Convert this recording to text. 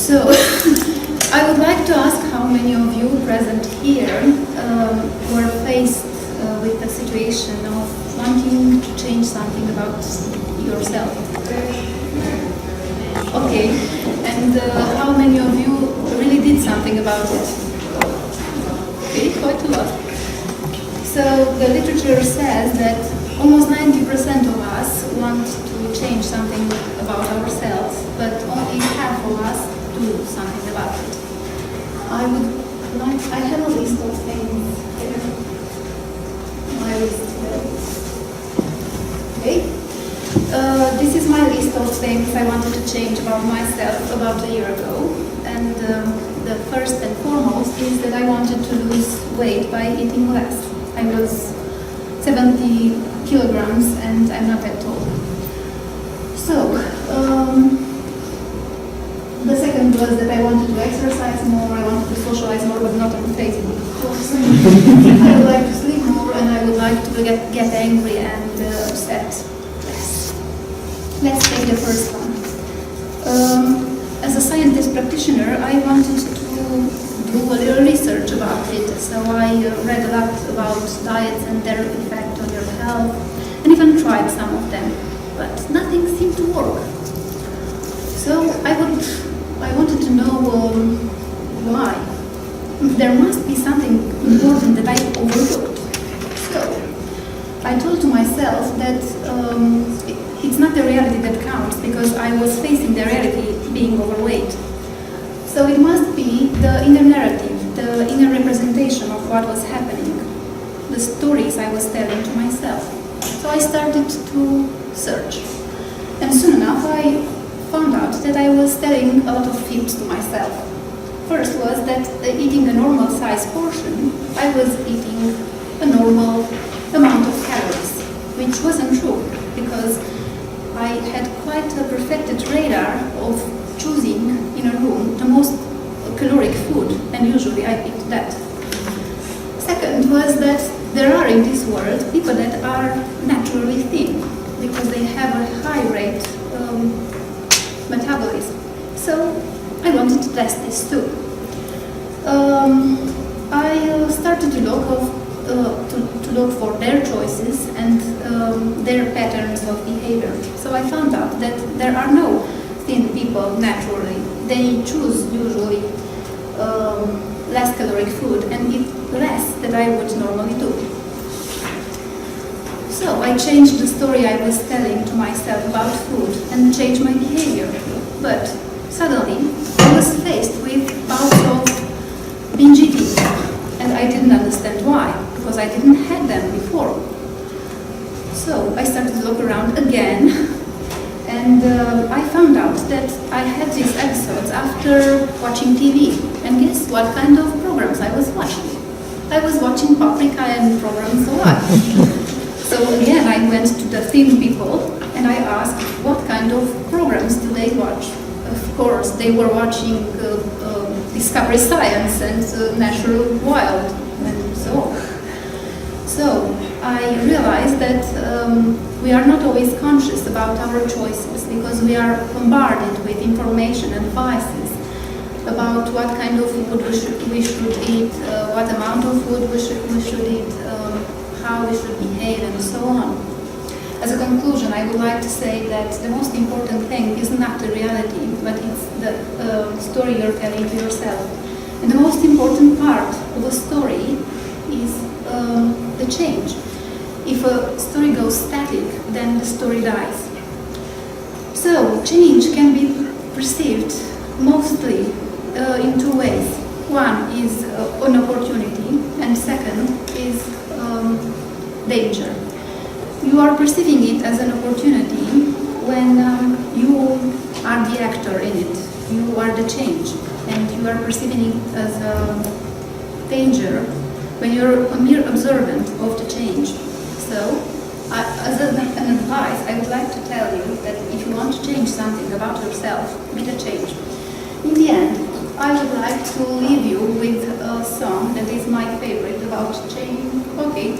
So, I would like to ask how many of you present here were faced with the situation of wanting to change something about yourself. Okay, and how many of you really did something about it? Okay, quite a lot. So the literature says that almost 90% of us want to change something about ourselves, but only half of us do something about it. I have a list of things here. My list here. Okay. This is my list of things I wanted to change about myself about a year ago. And the first and foremost is that I wanted to lose weight by eating less. I was 70 kilograms and I'm not that tall. So, the second was that I wanted to exercise more, I wanted to socialize more, but not on Facebook, of course. I would like to sleep more and I would like to get angry and upset less. Let's take the first one. As a scientist practitioner, I wanted to do a little research about it, so I read a lot about diets and their effect on your health, and even tried some of them, but nothing seemed to work. So I wanted to know why. There must be something important that I overlooked. So I told to myself that it's not the reality that counts, because I was facing the reality being overweight. So it must be the inner narrative, the inner representation of what was happening, the stories I was telling to myself. So I started to search. And soon enough I found out that I was telling a lot of fibs to myself. First was that eating a normal size portion, I was eating a normal amount of calories, which wasn't true, because I had quite a perfected radar of choosing in a room the most caloric food, and usually I picked that. Second was that there are in this world people that are naturally thin, because they have a high rate metabolism. So I wanted to test this too. I started to look for their choices and their patterns of behavior. So I found out that there are no thin people naturally. They choose usually less caloric food and eat less than I would normally do. So I changed the story I was telling to myself about food and changed my behavior. But suddenly I was faced with bouts of binge eating, and I didn't understand why, because I didn't have them before. So I started to look around again, and I found out that I had these episodes after watching TV. And guess what kind of programs I was watching? I was watching Paprika and programs a lot. So again, I went to the thin people and I asked what kind of programs do they watch. Of course, they were watching Discovery Science and Natural Wild and so on. So I realized that we are not always conscious about our choices, because we are bombarded with information and advices about what kind of food we should eat, what amount of food we should eat, how we should behave, and so on. As a conclusion, I would like to say that the most important thing is not the reality, but it's the story you're telling to yourself. And the most important part of a story is the change. If a story goes static, then the story dies. So change can be perceived mostly in two ways. One is an opportunity, and second is danger. You are perceiving it as an opportunity when you are the actor in it. You are the change, and you are perceiving it as a danger when you're a mere observant of the change. So, as an advice, I would like to tell you that if you want to change something about yourself, be the change. In the end, I would like to leave you with a song that is my favorite about change. Okay.